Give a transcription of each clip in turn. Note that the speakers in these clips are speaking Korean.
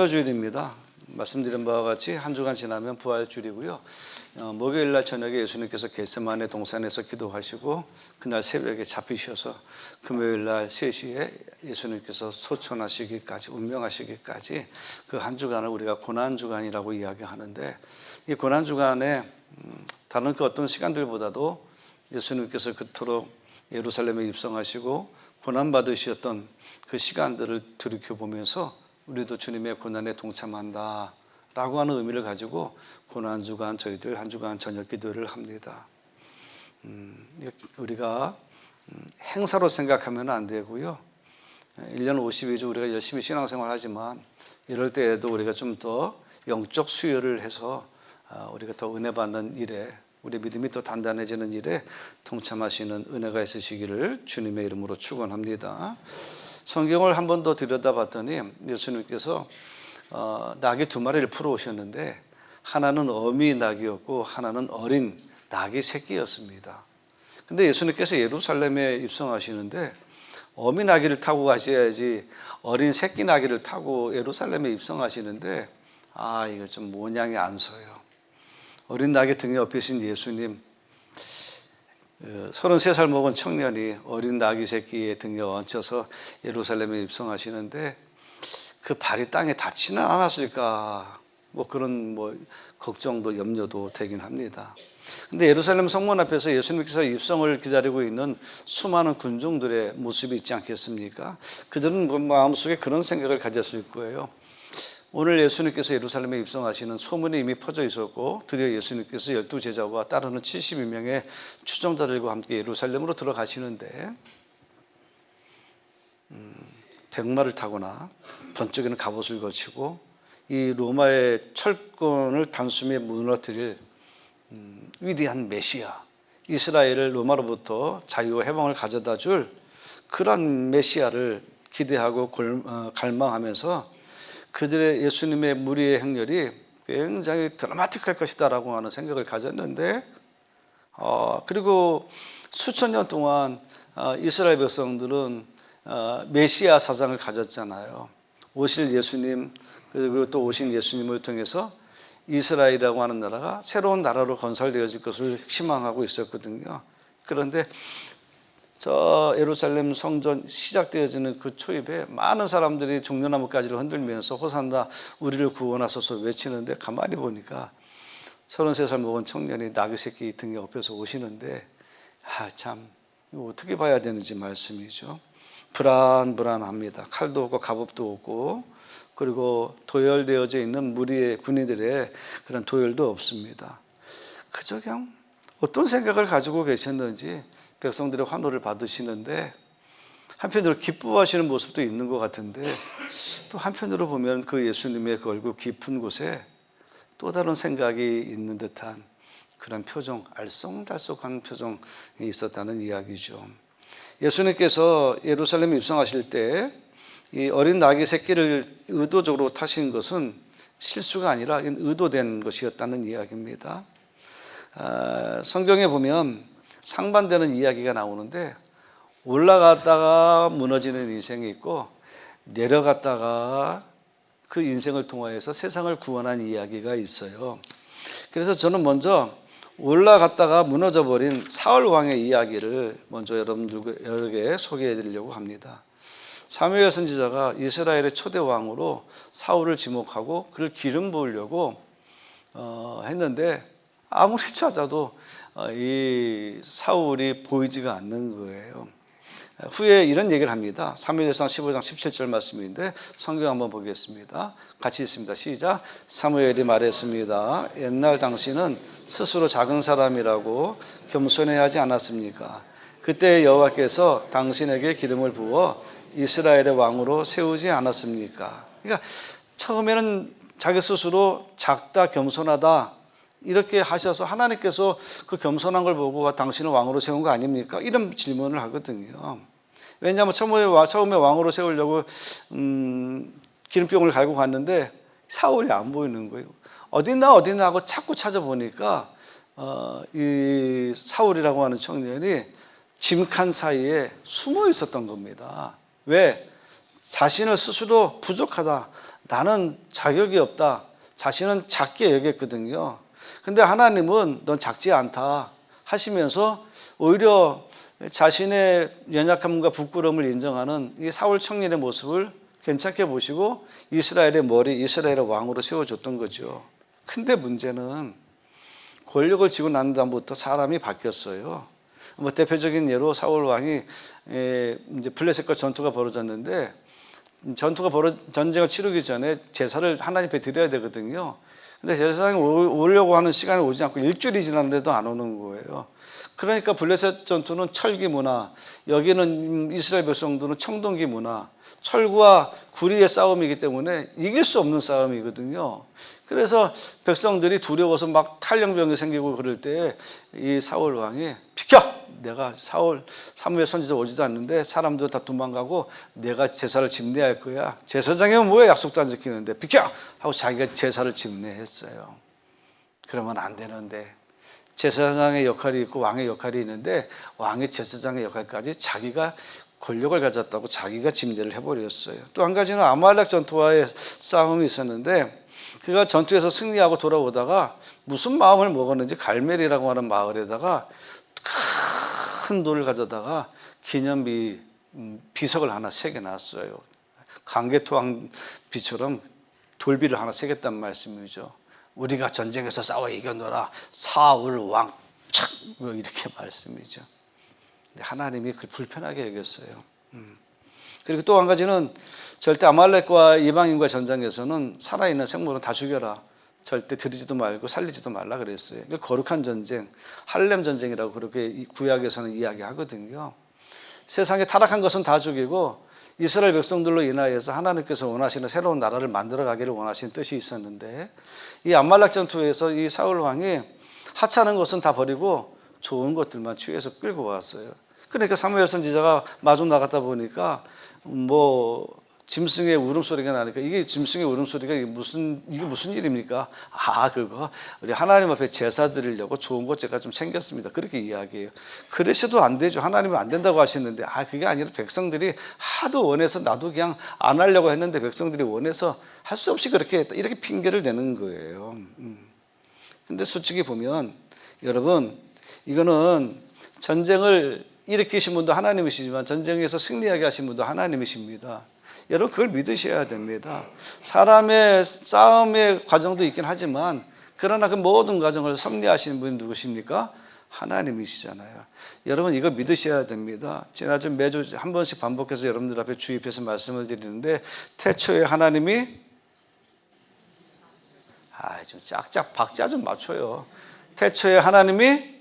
주일입니다. 말씀드린 바와 같이 한 주간 지나면 부활주일이고요. 목요일 날 저녁에 예수님께서 겟세마네 동산에서 기도하시고 그날 새벽에 잡히셔서 금요일 날 3시에 예수님께서 소천하시기까지 운명하시기까지 그 한 주간을 우리가 고난주간이라고 이야기하는데, 이 고난주간에 다른 그 어떤 시간들보다도 예수님께서 그토록 예루살렘에 입성하시고 고난받으셨던 그 시간들을 돌이켜보면서 우리도 주님의 고난에 동참한다 라고 하는 의미를 가지고 고난주간 저희들 한 주간 저녁 기도를 합니다. 우리가 행사로 생각하면 안 되고요. 1년 52주 우리가 열심히 신앙생활 하지만 이럴 때에도 우리가 좀 더 영적 수요를 해서 우리가 더 은혜 받는 일에, 우리 믿음이 더 단단해지는 일에 동참하시는 은혜가 있으시기를 주님의 이름으로 축원합니다. 성경을 한 번 더 들여다봤더니 예수님께서 낙이 2마리를 풀어오셨는데 하나는 어미 낙이었고 하나는 어린 낙이 새끼였습니다. 근데 예수님께서 예루살렘에 입성하시는데 어미 나귀를 타고 가셔야지 어린 새끼 나귀를 타고 예루살렘에 입성하시는데 이거 좀 모양이 안 서요. 어린 나귀 등에 업히신 예수님, 33살 먹은 청년이 어린 나귀 새끼의 등에 얹혀서 예루살렘에 입성하시는데 그 발이 땅에 닿지는 않았을까, 그런 걱정도 염려도 되긴 합니다. 근데 예루살렘 성문 앞에서 예수님께서 입성을 기다리고 있는 수많은 군중들의 모습이 있지 않겠습니까? 그들은 마음속에 그런 생각을 가졌을 거예요. 오늘 예수님께서 예루살렘에 입성하시는 소문이 이미 퍼져 있었고, 드디어 예수님께서 12제자와 따르는 72명의 추종자들과 함께 예루살렘으로 들어가시는데 백마를 타거나 번쩍이는 갑옷을 거치고 이 로마의 철권을 단숨에 무너뜨릴 위대한 메시아, 이스라엘을 로마로부터 자유와 해방을 가져다 줄 그런 메시아를 기대하고 갈망하면서 그들의 예수님의 무리의 행렬이 굉장히 드라마틱할 것이다 라고 하는 생각을 가졌는데, 그리고 수천 년 동안 이스라엘 백성들은 메시아 사상을 가졌잖아요. 오실 예수님, 그리고 또 오신 예수님을 통해서 이스라엘이라고 하는 나라가 새로운 나라로 건설되어질 것을 희망하고 있었거든요. 그런데 저 예루살렘 성전 시작되어지는 그 초입에 많은 사람들이 종려나무가지를 흔들면서 호산나 우리를 구원하소서 외치는데, 가만히 보니까 33살 먹은 청년이 나귀 새끼 등에 업혀서 오시는데 참 이거 어떻게 봐야 되는지 말씀이죠. 불안합니다. 칼도 없고 갑옷도 없고, 그리고 도열되어져 있는 무리의 군인들의 그런 도열도 없습니다. 그저 그냥 어떤 생각을 가지고 계셨는지 백성들의 환호를 받으시는데, 한편으로 기뻐하시는 모습도 있는 것 같은데, 또 한편으로 보면 그 예수님의 그 얼굴 깊은 곳에 또 다른 생각이 있는 듯한 그런 표정, 알쏭달쏭한 표정이 있었다는 이야기죠. 예수님께서 예루살렘에 입성하실 때 이 어린 나귀 새끼를 의도적으로 타신 것은 실수가 아니라 의도된 것이었다는 이야기입니다. 성경에 보면 상반되는 이야기가 나오는데, 올라갔다가 무너지는 인생이 있고 내려갔다가 그 인생을 통하여서 세상을 구원한 이야기가 있어요. 그래서 저는 먼저 올라갔다가 무너져 버린 사울 왕의 이야기를 먼저 여러분들에게 소개해 드리려고 합니다. 사무엘 선지자가 이스라엘의 초대 왕으로 사울을 지목하고 그를 기름 부으려고 했는데 아무리 찾아도 이 사울이 보이지가 않는 거예요. 후에 이런 얘기를 합니다. 사무엘상 15장 17절 말씀인데 성경 한번 보겠습니다. 같이 읽습니다. 시작. 사무엘이 말했습니다. 옛날 당신은 스스로 작은 사람이라고 겸손해야 하지 않았습니까? 그때 여호와께서 당신에게 기름을 부어 이스라엘의 왕으로 세우지 않았습니까? 그러니까 처음에는 자기 스스로 작다, 겸손하다 이렇게 하셔서 하나님께서 그 겸손한 걸 보고 당신을 왕으로 세운 거 아닙니까? 이런 질문을 하거든요. 왜냐하면 처음에 왕으로 세우려고 기름병을 갈고 갔는데 사울이 안 보이는 거예요. 어딨나 하고 자꾸 찾아보니까 이 사울이라고 하는 청년이 짐칸 사이에 숨어 있었던 겁니다. 왜? 자신을 스스로 부족하다, 나는 자격이 없다. 자신은 작게 여겼거든요. 근데 하나님은 넌 작지 않다 하시면서 오히려 자신의 연약함과 부끄러움을 인정하는 이 사울 청년의 모습을 괜찮게 보시고 이스라엘의 머리, 이스라엘의 왕으로 세워줬던 거죠. 근데 문제는 권력을 쥐고 난 다음부터 사람이 바뀌었어요. 뭐 대표적인 예로 사울 왕이 이제 블레셋과 전투가 벌어졌는데 전쟁을 치르기 전에 제사를 하나님 앞에 드려야 되거든요. 근데 제사장이 오려고 하는 시간이 오지 않고 일주일이 지났는데도 안 오는 거예요. 그러니까 블레셋 전투는 철기 문화, 여기는 이스라엘 백성들은 청동기 문화, 철과 구리의 싸움이기 때문에 이길 수 없는 싸움이거든요. 그래서 백성들이 두려워서 막 탈영병이 생기고 그럴 때 이 사울 왕이 비켜! 내가 사무엘 선지자 오지도 않는데 사람들 다 도망가고 내가 제사를 집례할 거야. 제사장이면 뭐야? 약속도 안 지키는데 비켜! 하고 자기가 제사를 집례했어요. 그러면 안 되는데 제사장의 역할이 있고 왕의 역할이 있는데 왕의 제사장의 역할까지 자기가 권력을 가졌다고 자기가 집례를 해버렸어요. 또 한 가지는 아말렉 전투와의 싸움이 있었는데 그가 전투에서 승리하고 돌아오다가 무슨 마음을 먹었는지 갈멜이라고 하는 마을에다가 큰 돌을 가져다가 기념비 비석을 하나 새겨놨어요. 강개토왕 비처럼 돌비를 하나 새겼단 말씀이죠. 우리가 전쟁에서 싸워 이겨노라 사울 왕 착 이렇게 말씀이죠. 근데 하나님이 그걸 불편하게 여겼어요. 그리고 또 한 가지는 절대 아말렉과 이방인과 전쟁에서는 살아있는 생물은 다 죽여라. 절대 들이지도 말고 살리지도 말라 그랬어요. 거룩한 전쟁, 할렘 전쟁이라고 그렇게 구약에서는 이야기하거든요. 세상에 타락한 것은 다 죽이고 이스라엘 백성들로 인하여서 하나님께서 원하시는 새로운 나라를 만들어 가기를 원하시는 뜻이 있었는데 이 아말렉 전투에서 이 사울 왕이 하찮은 것은 다 버리고 좋은 것들만 취해서 끌고 왔어요. 그러니까 사무엘 선지자가 마중 나갔다 보니까 뭐 짐승의 울음소리가 나니까 이게 짐승의 울음소리가 이게 무슨 일입니까? 그거 우리 하나님 앞에 제사 드리려고 좋은 것 제가 좀 챙겼습니다. 그렇게 이야기해요. 그러셔도 안 되죠. 하나님은 안 된다고 하시는데 그게 아니라 백성들이 하도 원해서 나도 그냥 안 하려고 했는데 백성들이 원해서 할 수 없이 그렇게 했다. 이렇게 핑계를 대는 거예요. 근데 솔직히 보면 여러분 이거는 전쟁을 일으키신 분도 하나님이시지만 전쟁에서 승리하게 하신 분도 하나님이십니다. 여러분 그걸 믿으셔야 됩니다. 사람의 싸움의 과정도 있긴 하지만 그러나 그 모든 과정을 섭리하시는 분이 누구십니까? 하나님이시잖아요. 여러분 이거 믿으셔야 됩니다. 지난주 매주 한 번씩 반복해서 여러분들 앞에 주입해서 말씀을 드리는데 태초에 하나님이 좀 짝짝 박자 좀 맞춰요. 태초에 하나님이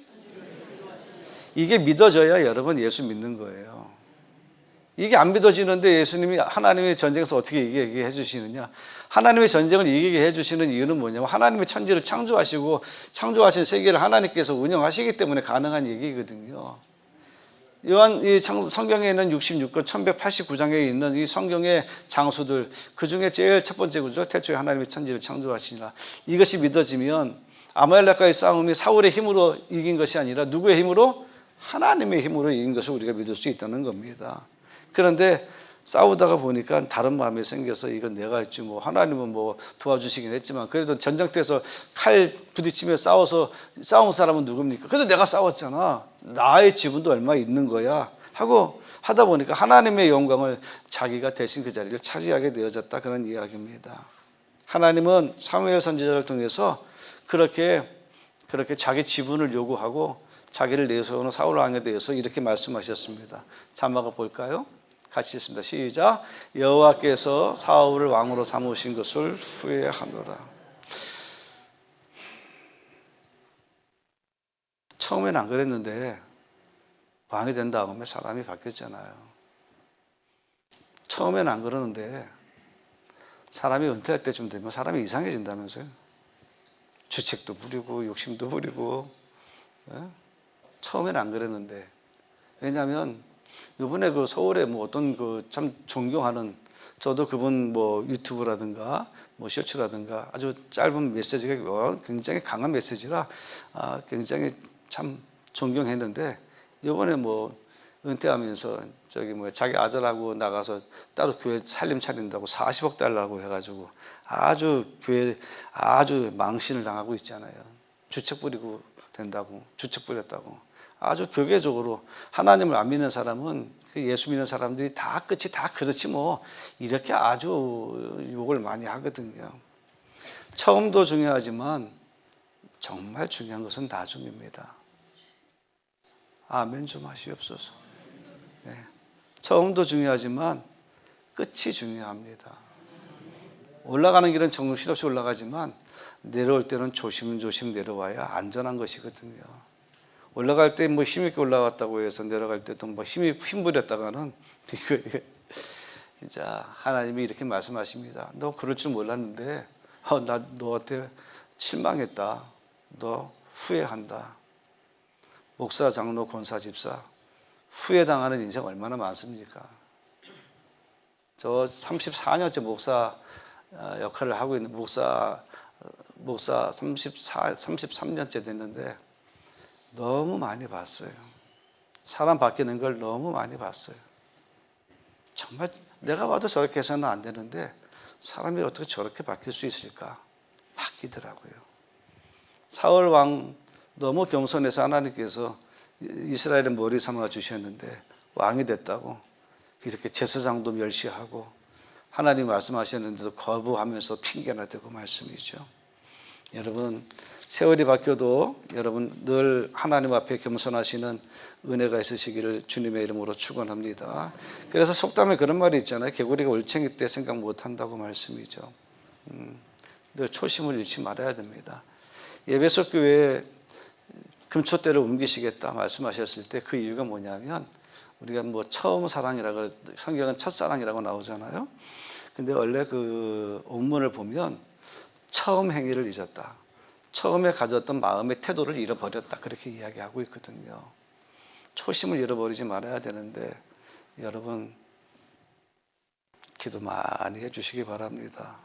이게 믿어져야 여러분 예수 믿는 거예요. 이게 안 믿어지는데 예수님이 하나님의 전쟁에서 어떻게 이기게 해주시느냐. 하나님의 전쟁을 이기게 해주시는 이유는 뭐냐면 하나님의 천지를 창조하시고 창조하신 세계를 하나님께서 운영하시기 때문에 가능한 얘기거든요. 요한 이 성경에 있는 66권 1189장에 있는 이 성경의 장수들 그중에 제일 첫 번째 구조 태초에 하나님의 천지를 창조하시니라. 이것이 믿어지면 아말렉과의 싸움이 사울의 힘으로 이긴 것이 아니라 누구의 힘으로? 하나님의 힘으로 이긴 것을 우리가 믿을 수 있다는 겁니다. 그런데 싸우다가 보니까 다른 마음이 생겨서 이건 내가 했지 뭐 하나님은 뭐 도와주시긴 했지만 그래도 전쟁터에서 칼 부딪히며 싸운 사람은 누굽니까? 그래도 내가 싸웠잖아. 나의 지분도 얼마 있는 거야 하고 하다 보니까 하나님의 영광을 자기가 대신 그 자리를 차지하게 되어졌다 그런 이야기입니다. 하나님은 사무엘 선지자를 통해서 그렇게 자기 지분을 요구하고 자기를 내세우는 사울 왕에 대해서 이렇게 말씀하셨습니다. 자막을 볼까요? 같이 읽습니다. 시작. 여호와께서 사울을 왕으로 삼으신 것을 후회하노라. 처음엔 안 그랬는데 왕이 된 다음에 사람이 바뀌었잖아요. 처음엔 안 그러는데 사람이 은퇴할 때쯤 되면 사람이 이상해진다면서요. 주책도 부리고 욕심도 부리고. 처음엔 안 그랬는데 왜냐하면 이번에 그 서울에 뭐 어떤 그 참 존경하는 저도 그분 뭐 유튜브라든가 뭐 쇼츠라든가 아주 짧은 메시지가 굉장히 강한 메시지라 굉장히 참 존경했는데 이번에 뭐 은퇴하면서 자기 아들하고 나가서 따로 교회 살림 차린다고 40억 달라고 해가지고 아주 교회 아주 망신을 당하고 있잖아요. 주책 부리고 된다고, 주책 부렸다고. 아주 교계적으로 하나님을 안 믿는 사람은, 예수 믿는 사람들이 다 끝이 다 그렇지 뭐, 이렇게 아주 욕을 많이 하거든요. 처음도 중요하지만 정말 중요한 것은 나중입니다. 아멘 좀 하시옵소서. 네. 처음도 중요하지만 끝이 중요합니다. 올라가는 길은 정신없이 올라가지만 내려올 때는 조심조심 내려와야 안전한 것이거든요. 올라갈 때 뭐 힘있게 올라갔다고 해서 내려갈 때도 뭐 힘 부렸다가는 이거 진짜 하나님이 이렇게 말씀하십니다. 너 그럴 줄 몰랐는데 나 너한테 실망했다. 너 후회한다. 목사, 장로, 권사, 집사 후회당하는 인생 얼마나 많습니까? 저 34년째 목사 역할을 하고 있는 목사 33년째 됐는데 너무 많이 봤어요. 사람 바뀌는 걸 너무 많이 봤어요. 정말 내가 봐도 저렇게 해서는 안 되는데 사람이 어떻게 저렇게 바뀔 수 있을까? 바뀌더라고요. 사울 왕 너무 겸손해서 하나님께서 이스라엘의 머리 삼아 주셨는데 왕이 됐다고 이렇게 제사장도 멸시하고 하나님 말씀하셨는데도 거부하면서 핑계나 대고 말씀이죠. 여러분 세월이 바뀌어도 여러분 늘 하나님 앞에 겸손하시는 은혜가 있으시기를 주님의 이름으로 축원합니다. 그래서 속담에 그런 말이 있잖아요. 개구리가 올챙이 때 생각 못한다고 말씀이죠. 늘 초심을 잃지 말아야 됩니다. 예배소 교회에 금초대를 옮기시겠다 말씀하셨을 때 그 이유가 뭐냐면 우리가 뭐 처음 사랑이라고 성경은 첫사랑이라고 나오잖아요. 근데 원래 그 원문을 보면 처음 행위를 잊었다. 처음에 가졌던 마음의 태도를 잃어버렸다. 그렇게 이야기하고 있거든요. 초심을 잃어버리지 말아야 되는데 여러분 기도 많이 해주시기 바랍니다.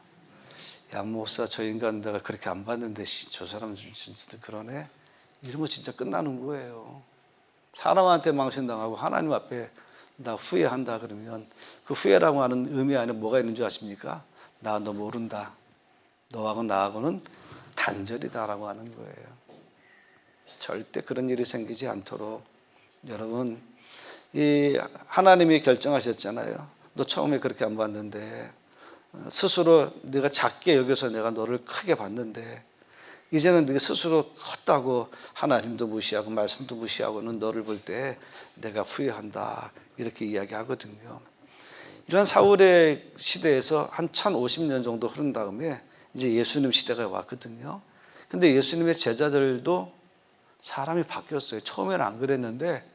야 목사 저 인간 내가 그렇게 안 봤는데 저 사람 진짜 그러네. 이러면 진짜 끝나는 거예요. 사람한테 망신당하고 하나님 앞에 나 후회한다 그러면 그 후회라고 하는 의미 안에 뭐가 있는 줄 아십니까? 나 너 모른다. 너하고 나하고는 단절이다라고 하는 거예요. 절대 그런 일이 생기지 않도록 여러분 이 하나님이 결정하셨잖아요. 너 처음에 그렇게 안 봤는데 스스로 네가 작게 여겨서 내가 너를 크게 봤는데 이제는 네가 스스로 컸다고 하나님도 무시하고 말씀도 무시하고는 너를 볼 때 내가 후회한다 이렇게 이야기하거든요. 이런 사울의 시대에서 한 1050년 정도 흐른 다음에 이제 예수님 시대가 왔거든요. 근데 예수님의 제자들도 사람이 바뀌었어요. 처음에는 안 그랬는데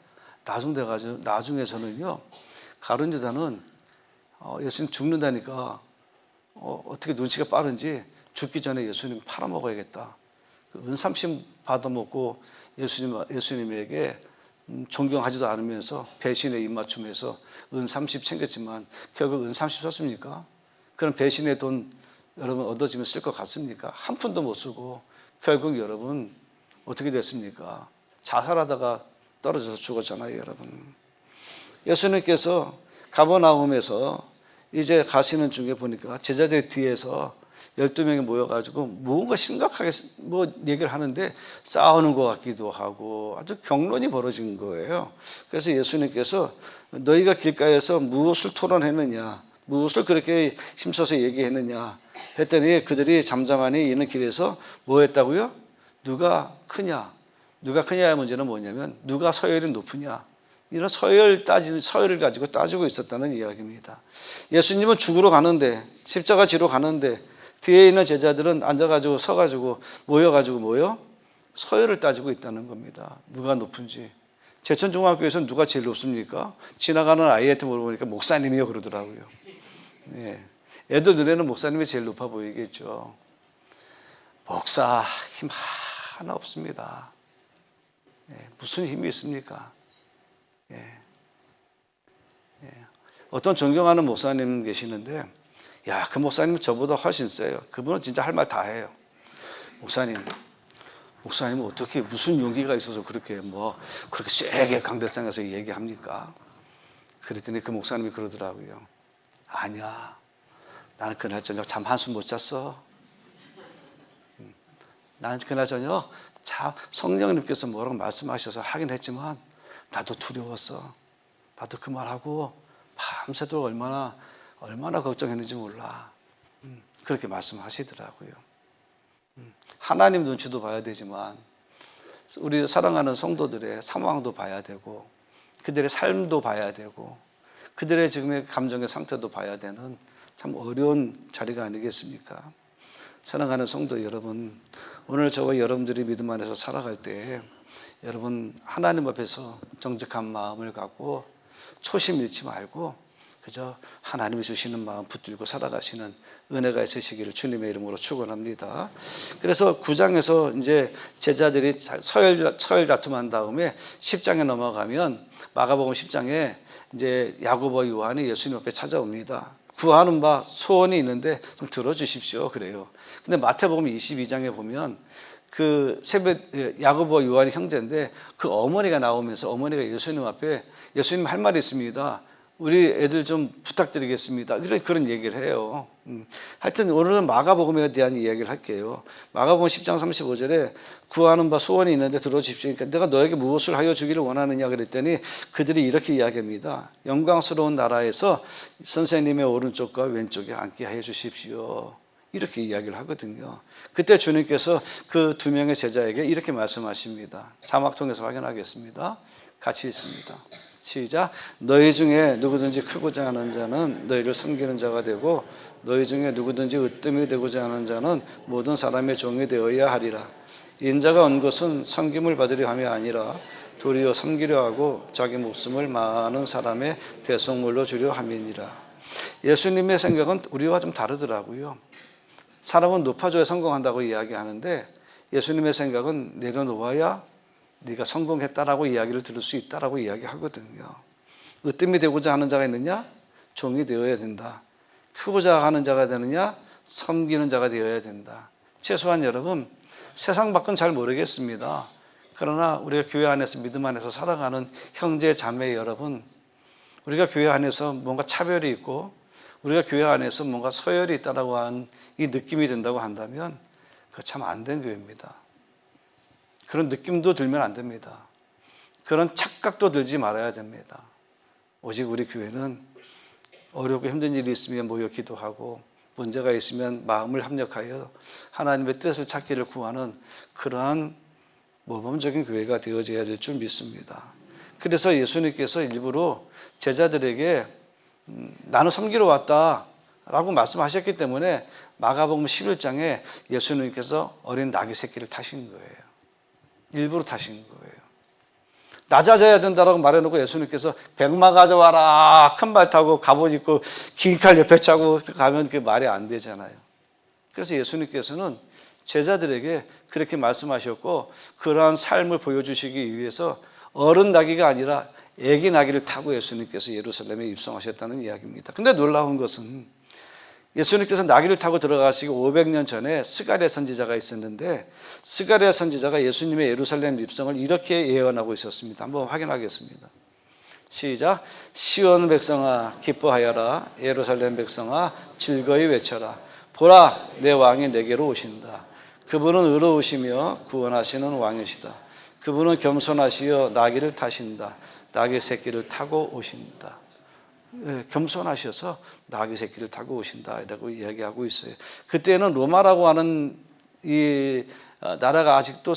나중에서는요. 가룟 유다는 예수님 죽는다니까 어떻게 눈치가 빠른지 죽기 전에 예수님 팔아먹어야겠다. 은삼심 받아먹고 예수님에게 존경하지도 않으면서 배신의 입맞춤해서 은30 챙겼지만 결국 은30 썼습니까? 그럼 배신의 돈 여러분 얻어지면 쓸 것 같습니까? 한 푼도 못 쓰고 결국 여러분 어떻게 됐습니까? 자살하다가 떨어져서 죽었잖아요, 여러분. 예수님께서 가버나움에서 이제 가시는 중에 보니까 제자들 뒤에서 12명이 모여가지고 뭔가 심각하게 뭐 얘기를 하는데 싸우는 것 같기도 하고 아주 격론이 벌어진 거예요. 그래서 예수님께서 너희가 길가에서 무엇을 토론했느냐, 무엇을 그렇게 힘써서 얘기했느냐 했더니 그들이 잠잠하니 이는 길에서 뭐 했다고요? 누가 크냐? 누가 크냐의 문제는 뭐냐면 누가 서열이 높으냐? 이런 서열을 가지고 따지고 있었다는 이야기입니다. 예수님은 죽으러 가는데 십자가 지러 가는데 뒤에 있는 제자들은 앉아가지고 서가지고 모여가지고 서열을 따지고 있다는 겁니다. 누가 높은지. 제천중학교에서는 누가 제일 높습니까? 지나가는 아이한테 물어보니까 목사님이요 그러더라고요. 네. 애들 눈에는 목사님이 제일 높아 보이겠죠. 목사 힘 하나 없습니다. 네. 무슨 힘이 있습니까? 네. 네. 어떤 존경하는 목사님 계시는데 야, 그 목사님은 저보다 훨씬 세요. 그분은 진짜 할 말 다 해요. 목사님, 목사님은 어떻게 무슨 용기가 있어서 그렇게 그렇게 세게 강대상에서 얘기합니까? 그랬더니 그 목사님이 그러더라고요. 아니야, 나는 그날 저녁 잠 한숨 못 잤어. 나는 그날 저녁 성령님께서 뭐라고 말씀하셔서 하긴 했지만 나도 두려웠어. 나도 그 말하고 밤새도록 얼마나 걱정했는지 몰라. 그렇게 말씀하시더라고요. 하나님 눈치도 봐야 되지만 우리 사랑하는 성도들의 상황도 봐야 되고 그들의 삶도 봐야 되고 그들의 지금의 감정의 상태도 봐야 되는 참 어려운 자리가 아니겠습니까? 사랑하는 성도 여러분, 오늘 저와 여러분들이 믿음 안에서 살아갈 때 여러분 하나님 앞에서 정직한 마음을 갖고 초심 잃지 말고 그저 하나님이 주시는 마음 붙들고 살아가시는 은혜가 있으시기를 주님의 이름으로 축원합니다. 그래서 9장에서 이제 제자들이 서열 다툼한 다음에 10장에 넘어가면 마가복음 10장에 이제 야고보 요한이 예수님 앞에 찾아옵니다. 구하는 바 소원이 있는데 좀 들어주십시오. 그래요. 근데 마태복음 22장에 보면 그 야고보 요한이 형제인데 그 어머니가 나오면서 어머니가 예수님 앞에 예수님 할 말이 있습니다. 우리 애들 좀 부탁드리겠습니다. 그런 얘기를 해요. 하여튼 오늘은 마가복음에 대한 이야기를 할게요. 마가복음 10장 35절에 구하는 바 소원이 있는데 들어주십시오. 그러니까 내가 너에게 무엇을 하여 주기를 원하느냐 그랬더니 그들이 이렇게 이야기합니다. 영광스러운 나라에서 선생님의 오른쪽과 왼쪽에 앉게 해 주십시오. 이렇게 이야기를 하거든요. 그때 주님께서 그 두 명의 제자에게 이렇게 말씀하십니다. 자막 통해서 확인하겠습니다. 같이 있습니다. 시작. 너희 중에 누구든지 크고자 하는 자는 너희를 섬기는 자가 되고 너희 중에 누구든지 으뜸이 되고자 하는 자는 모든 사람의 종이 되어야 하리라. 인자가 온 것은 섬김을 받으려 함이 아니라 도리어 섬기려 하고 자기 목숨을 많은 사람의 대속물로 주려 함이니라. 예수님의 생각은 우리와 좀 다르더라고요. 사람은 높아져야 성공한다고 이야기하는데 예수님의 생각은 내려놓아야 네가 성공했다라고 이야기를 들을 수 있다라고 이야기하거든요. 으뜸이 되고자 하는 자가 있느냐? 종이 되어야 된다. 크고자 하는 자가 되느냐? 섬기는 자가 되어야 된다. 최소한 여러분, 세상 밖은 잘 모르겠습니다. 그러나 우리가 교회 안에서 믿음 안에서 살아가는 형제 자매 여러분, 우리가 교회 안에서 뭔가 차별이 있고 우리가 교회 안에서 뭔가 서열이 있다라고 하는 이 느낌이 든다고 한다면 그거 참 안 된 교회입니다. 그런 느낌도 들면 안 됩니다. 그런 착각도 들지 말아야 됩니다. 오직 우리 교회는 어렵고 힘든 일이 있으면 모여 기도하고 문제가 있으면 마음을 합력하여 하나님의 뜻을 찾기를 구하는 그러한 모범적인 교회가 되어져야 될 줄 믿습니다. 그래서 예수님께서 일부러 제자들에게 나는 섬기러 왔다라고 말씀하셨기 때문에 마가복음 11장에 예수님께서 어린 나귀 새끼를 타신 거예요. 일부러 타신 거예요. 낮아져야 된다라고 말해놓고 예수님께서 백마 가져와라 큰 말 타고 갑옷 입고 긴 칼 옆에 차고 가면 그게 말이 안 되잖아요. 그래서 예수님께서는 제자들에게 그렇게 말씀하셨고 그러한 삶을 보여주시기 위해서 어른 나귀가 아니라 애기 나귀를 타고 예수님께서 예루살렘에 입성하셨다는 이야기입니다. 근데 놀라운 것은 예수님께서 나귀를 타고 들어가시기 500년 전에 스가랴 선지자가 있었는데 스가랴 선지자가 예수님의 예루살렘 입성을 이렇게 예언하고 있었습니다. 한번 확인하겠습니다. 시작. 시온 백성아 기뻐하여라. 예루살렘 백성아 즐거이 외쳐라. 보라 내 왕이 내게로 오신다. 그분은 의로우시며 구원하시는 왕이시다. 그분은 겸손하시어 나귀를 타신다. 나귀 새끼를 타고 오신다. 겸손하셔서 나귀 새끼를 타고 오신다라고 이야기하고 있어요. 그때는 로마라고 하는 이 나라가 아직도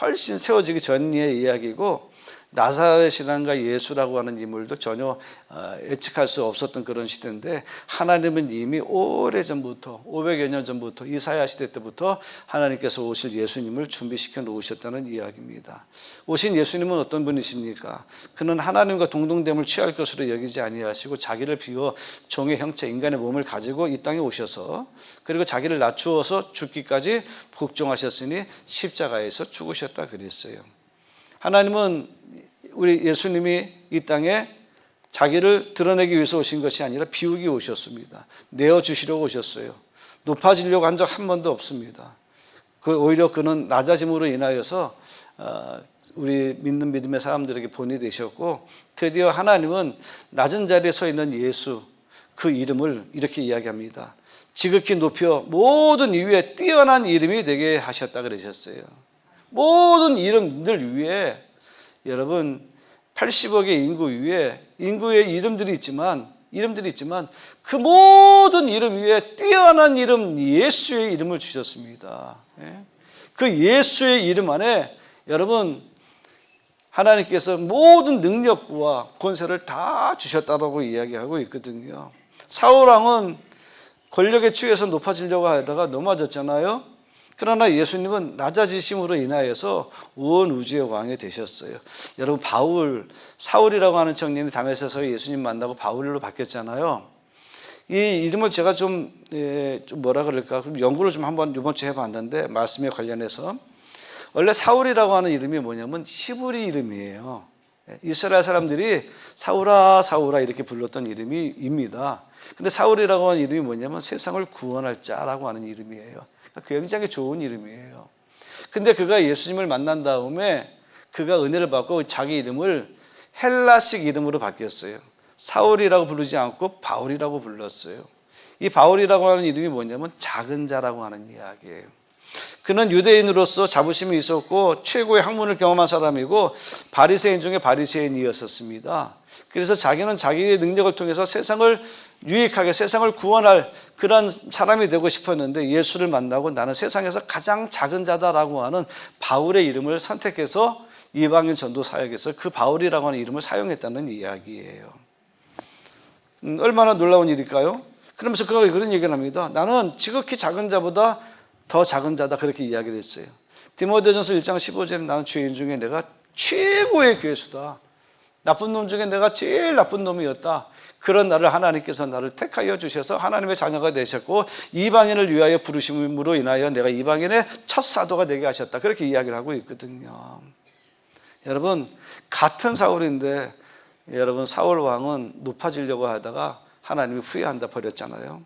훨씬 세워지기 전의 이야기고 나사렛이란가 예수라고 하는 인물도 전혀 예측할 수 없었던 그런 시대인데 하나님은 이미 오래전부터 500여 년 전부터 이사야 시대 때부터 하나님께서 오실 예수님을 준비시켜 놓으셨다는 이야기입니다. 오신 예수님은 어떤 분이십니까? 그는 하나님과 동등됨을 취할 것으로 여기지 아니하시고 자기를 비워 종의 형체 인간의 몸을 가지고 이 땅에 오셔서 그리고 자기를 낮추어서 죽기까지 복종하셨으니 십자가에서 죽으셨다 그랬어요. 하나님은 우리 예수님이 이 땅에 자기를 드러내기 위해서 오신 것이 아니라 비우기 오셨습니다. 내어주시려고 오셨어요. 높아지려고 한 적 한 번도 없습니다. 오히려 그는 낮아짐으로 인하여서 우리 믿는 믿음의 사람들에게 본이 되셨고, 드디어 하나님은 낮은 자리에 서 있는 예수, 그 이름을 이렇게 이야기합니다. 지극히 높여 모든 위에 뛰어난 이름이 되게 하셨다 그러셨어요. 모든 이름들 위에, 여러분 80억의 인구 위에 인구의 이름들이 있지만 그 모든 이름 위에 뛰어난 이름 예수의 이름을 주셨습니다. 그 예수의 이름 안에 여러분 하나님께서 모든 능력과 권세를 다 주셨다고 이야기하고 있거든요. 사울왕은 권력에 취해서 높아지려고 하다가 넘어졌잖아요. 그러나 예수님은 낮아지심으로 인하여서 온 우주의 왕이 되셨어요. 여러분 사울이라고 하는 청년이 다메섹에서 예수님 만나고 바울로 바뀌었잖아요. 이 이름을 제가 좀 뭐라 그럴까, 그럼 연구를 좀 한번 이번 주에 해봤는데, 말씀에 관련해서 원래 사울이라고 하는 이름이 뭐냐면 히브리 이름이에요. 이스라엘 사람들이 사울아 사울아 이렇게 불렀던 이름입니다. 근데 사울이라고 하는 이름이 뭐냐면 세상을 구원할 자라고 하는 이름이에요. 굉장히 좋은 이름이에요. 근데 그가 예수님을 만난 다음에 그가 은혜를 받고 자기 이름을 헬라식 이름으로 바뀌었어요. 사울이라고 부르지 않고 바울이라고 불렀어요. 이 바울이라고 하는 이름이 뭐냐면 작은 자라고 하는 이야기예요. 그는 유대인으로서 자부심이 있었고 최고의 학문을 경험한 사람이고 바리새인 중에 바리새인이었습니다. 그래서 자기는 자기의 능력을 통해서 세상을 유익하게, 세상을 구원할 그런 사람이 되고 싶었는데, 예수를 만나고 나는 세상에서 가장 작은 자다라고 하는 바울의 이름을 선택해서 이방인 전도 사역에서 그 바울이라고 하는 이름을 사용했다는 이야기예요. 얼마나 놀라운 일일까요? 그러면서 그가 그런 얘기를 합니다. 나는 지극히 작은 자보다 더 작은 자다, 그렇게 이야기를 했어요. 디모데전서 1장 15절에 나는 죄인 중에 내가 최고의 괴수다. 나쁜 놈 중에 내가 제일 나쁜 놈이었다. 그런 나를 하나님께서 나를 택하여 주셔서 하나님의 자녀가 되셨고 이방인을 위하여 부르심으로 인하여 내가 이방인의 첫 사도가 되게 하셨다. 그렇게 이야기를 하고 있거든요. 여러분 같은 사울인데, 여러분 사울 왕은 높아지려고 하다가 하나님이 후회한다 버렸잖아요.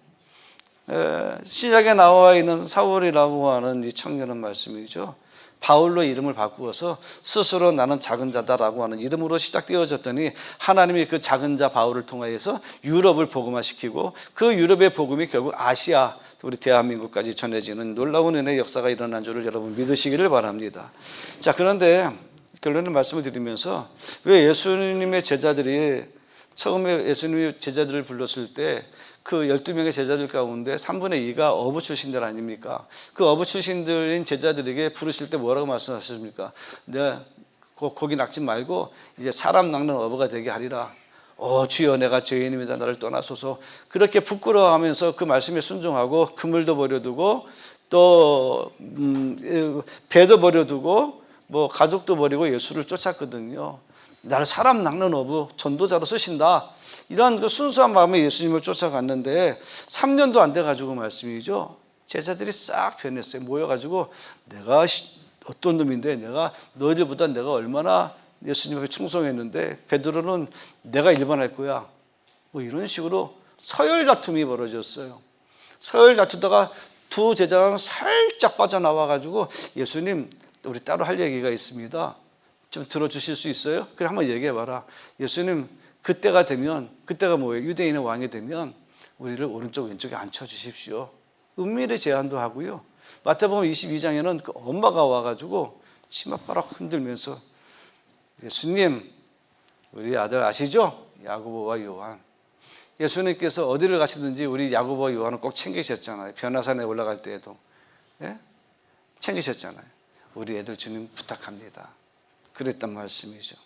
신약에 나와 있는 사울이라고 하는 이 청년은 말씀이죠. 바울로 이름을 바꾸어서 스스로 나는 작은 자다라고 하는 이름으로 시작되어졌더니 하나님이 그 작은 자 바울을 통하여서 유럽을 복음화시키고 그 유럽의 복음이 결국 아시아, 우리 대한민국까지 전해지는 놀라운 은혜의 역사가 일어난 줄을 여러분 믿으시기를 바랍니다. 자, 그런데 결론을 말씀을 드리면서 왜 예수님의 제자들이 처음에 예수님이 제자들을 불렀을 때 그 12명의 제자들 가운데 3분의 2가 어부 출신들 아닙니까? 그 어부 출신들인 제자들에게 부르실 때 뭐라고 말씀하셨습니까? 내가 고기 낚지 말고 이제 사람 낚는 어부가 되게 하리라. 주여 내가 죄인입니다. 나를 떠나소서. 그렇게 부끄러워하면서 그 말씀에 순종하고 그물도 버려두고 또 배도 버려두고 뭐 가족도 버리고 예수를 쫓았거든요. 나를 사람 낚는 어부, 전도자로 쓰신다. 이런 그 순수한 마음에 예수님을 쫓아갔는데 3년도 안 돼가지고 말씀이죠. 제자들이 싹 변했어요. 모여가지고 내가 어떤 놈인데 내가 너희들보다 내가 얼마나 예수님 앞에 충성했는데 베드로는 내가 일반할 거야. 뭐 이런 식으로 서열 다툼이 벌어졌어요. 서열 다투다가 두 제자는 살짝 빠져나와가지고 예수님 우리 따로 할 얘기가 있습니다. 좀 들어주실 수 있어요? 그래 한번 얘기해봐라. 예수님 그때가 되면, 그때가 뭐예요? 유대인의 왕이 되면 우리를 오른쪽 왼쪽에 앉혀주십시오. 은밀히 제안도 하고요. 마태복음 22장에는 그 엄마가 와가지고 치맛바락 흔들면서 예수님 우리 아들 아시죠? 야고보와 요한. 예수님께서 어디를 가시든지 우리 야고보와 요한을 꼭 챙기셨잖아요. 변화산에 올라갈 때에도. 예? 챙기셨잖아요. 우리 애들 주님 부탁합니다. 그랬단 말씀이죠.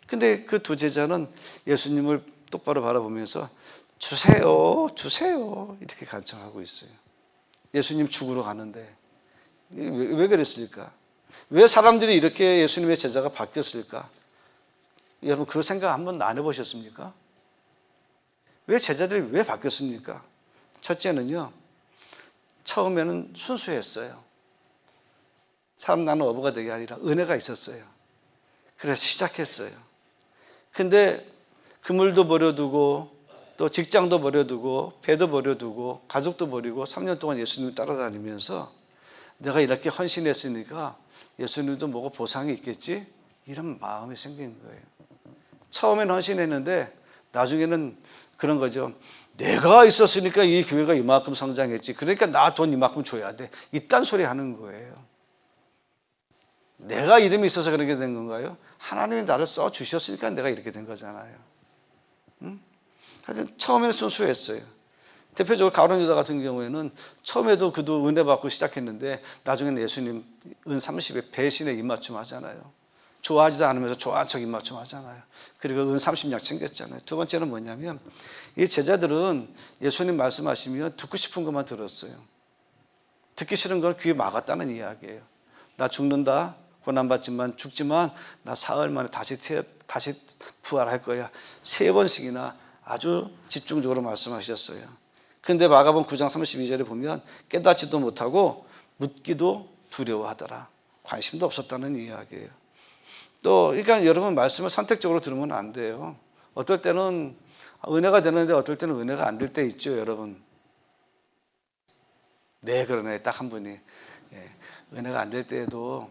근데 그 두 제자는 예수님을 똑바로 바라보면서 주세요, 주세요 이렇게 간청하고 있어요. 예수님 죽으러 가는데 왜 그랬을까? 왜 사람들이 이렇게 예수님의 제자가 바뀌었을까? 여러분 그 생각 한번 안 해보셨습니까? 왜 제자들이 왜 바뀌었습니까? 첫째는요, 처음에는 순수했어요. 사람 나는 어부가 되게 하리라 은혜가 있었어요. 그래서 시작했어요. 근데 그물도 버려두고 또 직장도 버려두고 배도 버려두고 가족도 버리고 3년 동안 예수님을 따라다니면서 내가 이렇게 헌신했으니까 예수님도 뭐고 보상이 있겠지? 이런 마음이 생긴 거예요. 처음에는 헌신했는데 나중에는 그런 거죠. 내가 있었으니까 이 교회가 이만큼 성장했지. 그러니까 나 돈 이만큼 줘야 돼. 이딴 소리 하는 거예요. 내가 이름이 있어서 그렇게 된 건가요? 하나님이 나를 써주셨으니까 내가 이렇게 된 거잖아요. 응? 하여튼 처음에는 순수했어요. 대표적으로 가룟 유다 같은 경우에는 처음에도 그도 은혜 받고 시작했는데 나중에는 예수님 은 30에 배신에 입맞춤 하잖아요. 좋아하지도 않으면서 좋아한 척 입맞춤 하잖아요. 그리고 은 30냥 챙겼잖아요. 두 번째는 뭐냐면 이 제자들은 예수님 말씀하시면 듣고 싶은 것만 들었어요. 듣기 싫은 건 귀에 막았다는 이야기예요. 나 죽는다. 고난받지만 죽지만 나 사흘 만에 다시 부활할 거야. 3번씩이나 아주 집중적으로 말씀하셨어요. 근데 마가복음 9장 32절에 보면 깨닫지도 못하고 묻기도 두려워하더라. 관심도 없었다는 이야기예요. 또 그러니까 여러분 말씀을 선택적으로 들으면 안 돼요. 어떨 때는 은혜가 되는데 어떨 때는 은혜가 안 될 때 있죠, 여러분. 네, 그러네. 딱 한 분이. 예, 은혜가 안 될 때에도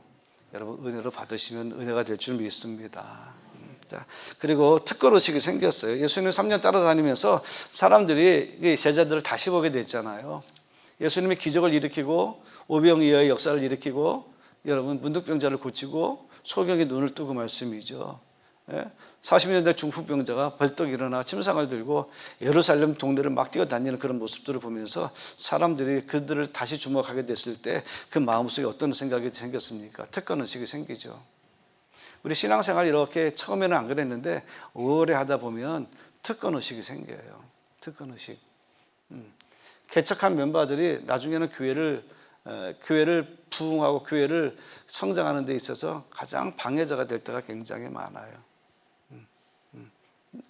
여러분 은혜로 받으시면 은혜가 될 줄 믿습니다. 자, 그리고 특권의식이 생겼어요. 예수님 3년 따라다니면서 사람들이 제자들을 다시 보게 됐잖아요. 예수님이 기적을 일으키고 오병이어의 역사를 일으키고 여러분 문득병자를 고치고 소경이 눈을 뜨고 말씀이죠. 40년대 중풍병자가 벌떡 일어나 침상을 들고 예루살렘 동네를 막 뛰어다니는 그런 모습들을 보면서 사람들이 그들을 다시 주목하게 됐을 때 그 마음속에 어떤 생각이 생겼습니까? 특권의식이 생기죠. 우리 신앙생활 이렇게 처음에는 안 그랬는데 오래 하다 보면 특권의식이 생겨요. 특권의식. 개척한 멤버들이 나중에는 교회를 부흥하고 교회를 성장하는 데 있어서 가장 방해자가 될 때가 굉장히 많아요.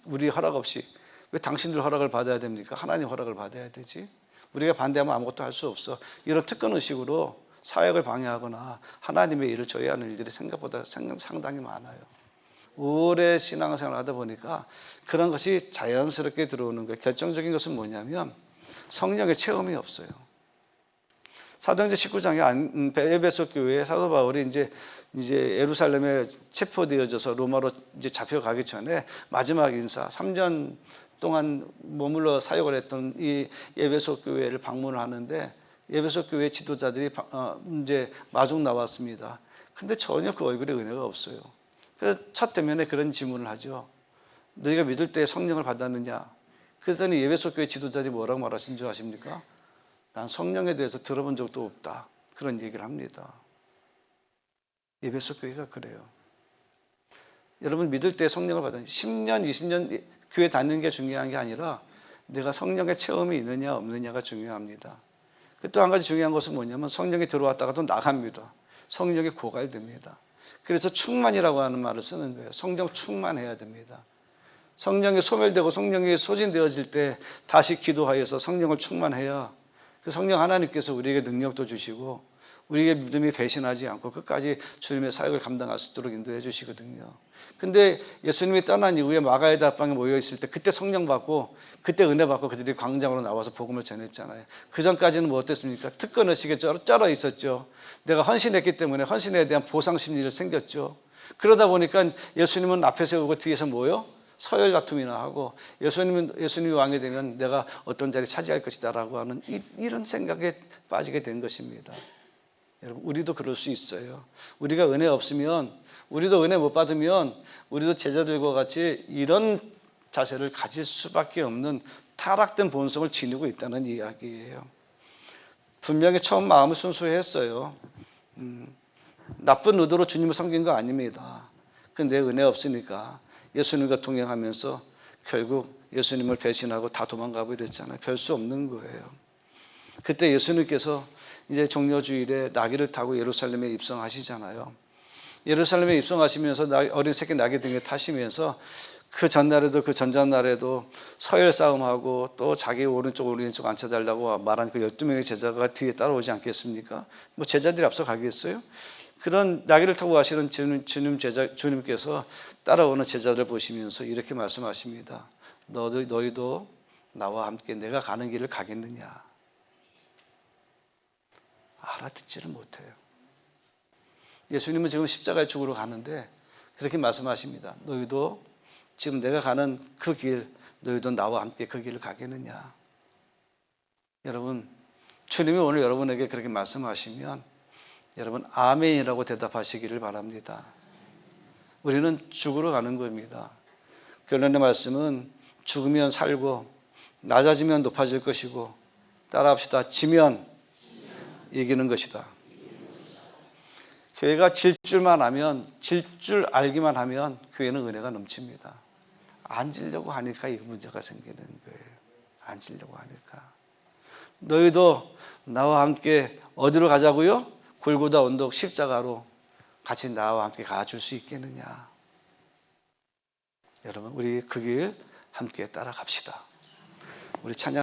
우리 허락 없이 왜 당신들 허락을 받아야 됩니까? 하나님 허락을 받아야 되지. 우리가 반대하면 아무것도 할 수 없어. 이런 특권의식으로 사역을 방해하거나 하나님의 일을 저해하는 일들이 생각보다 상당히 많아요. 오래 신앙생활을 하다 보니까 그런 것이 자연스럽게 들어오는 거예요. 결정적인 것은 뭐냐면 성령의 체험이 없어요. 사도행전 19장에 에베소 교회에 사도 바울이 이제 예루살렘에 체포되어져서 로마로 이제 잡혀가기 전에 마지막 인사 3년 동안 머물러 사역을 했던 이 에베소 교회를 방문을 하는데 에베소 교회 지도자들이 이제 마중 나왔습니다. 근데 전혀 그 얼굴에 은혜가 없어요. 그래서 첫 대면에 그런 질문을 하죠. 너희가 믿을 때 성령을 받았느냐? 그랬더니 에베소 교회 지도자들이 뭐라고 말하신 줄 아십니까? 난 성령에 대해서 들어본 적도 없다. 그런 얘기를 합니다. 에베소 교회가 그래요. 여러분 믿을 때 성령을 받은 10년, 20년 교회 다니는 게 중요한 게 아니라 내가 성령의 체험이 있느냐 없느냐가 중요합니다. 또 한 가지 중요한 것은 뭐냐면 성령이 들어왔다가도 나갑니다. 성령이 고갈됩니다. 그래서 충만이라고 하는 말을 쓰는 거예요. 성령 충만해야 됩니다. 성령이 소멸되고 성령이 소진되어질 때 다시 기도하여서 성령을 충만해야 그 성령 하나님께서 우리에게 능력도 주시고 우리의 믿음이 배신하지 않고 끝까지 주님의 사역을 감당할 수 있도록 인도해 주시거든요. 근데 예수님이 떠난 이후에 마가의 다방에 모여 있을 때 그때 성령 받고 그때 은혜 받고 그들이 광장으로 나와서 복음을 전했잖아요. 그 전까지는 뭐 어땠습니까? 특권의식에 쩔어 있었죠. 내가 헌신했기 때문에 헌신에 대한 보상 심리를 생겼죠. 그러다 보니까 예수님은 앞에 세우고 뒤에서 뭐요? 서열 다툼이나 하고 예수님이 왕이 되면 내가 어떤 자리 차지할 것이다라고 하는 이런 생각에 빠지게 된 것입니다. 여러분 우리도 그럴 수 있어요. 우리가 은혜 없으면 우리도 은혜 못 받으면 우리도 제자들과 같이 이런 자세를 가질 수밖에 없는 타락된 본성을 지니고 있다는 이야기예요. 분명히 처음 마음을 순수했어요. 나쁜 의도로 주님을 섬긴 거 아닙니다. 근데 은혜 없으니까 예수님과 동행하면서 결국 예수님을 배신하고 다 도망가 버렸잖아요. 별 수 없는 거예요. 그때 예수님께서 이제 종려주일에 나귀를 타고 예루살렘에 입성하시잖아요. 예루살렘에 입성하시면서 어린 새끼 나귀 등에 타시면서 그 전날에도 그 전전날에도 서열 싸움하고 또 자기 오른쪽 앉혀달라고 말한 그 12명의 제자가 뒤에 따라오지 않겠습니까? 뭐 제자들이 앞서 가겠어요? 그런 나귀를 타고 가시는 주님께서 따라오는 제자들을 보시면서 이렇게 말씀하십니다. 너희도 나와 함께 내가 가는 길을 가겠느냐? 알아듣지를 못해요. 예수님은 지금 십자가에 죽으러 가는데 그렇게 말씀하십니다. 너희도 지금 내가 가는 그 길, 너희도 나와 함께 그 길을 가겠느냐. 여러분, 주님이 오늘 여러분에게 그렇게 말씀하시면 여러분 아멘이라고 대답하시기를 바랍니다. 우리는 죽으러 가는 겁니다. 결론의 말씀은 죽으면 살고 낮아지면 높아질 것이고 따라합시다. 지면 이기는 것이다. 교회가 질 줄만 하면, 질 줄 알기만 하면 교회는 은혜가 넘칩니다. 안 지려고 하니까 이 문제가 생기는 거예요. 안 지려고 하니까. 너희도 나와 함께 어디로 가자고요? 골고다 언덕 십자가로 같이 나와 함께 가줄 수 있겠느냐. 여러분, 우리 그 길 함께 따라갑시다. 우리 찬양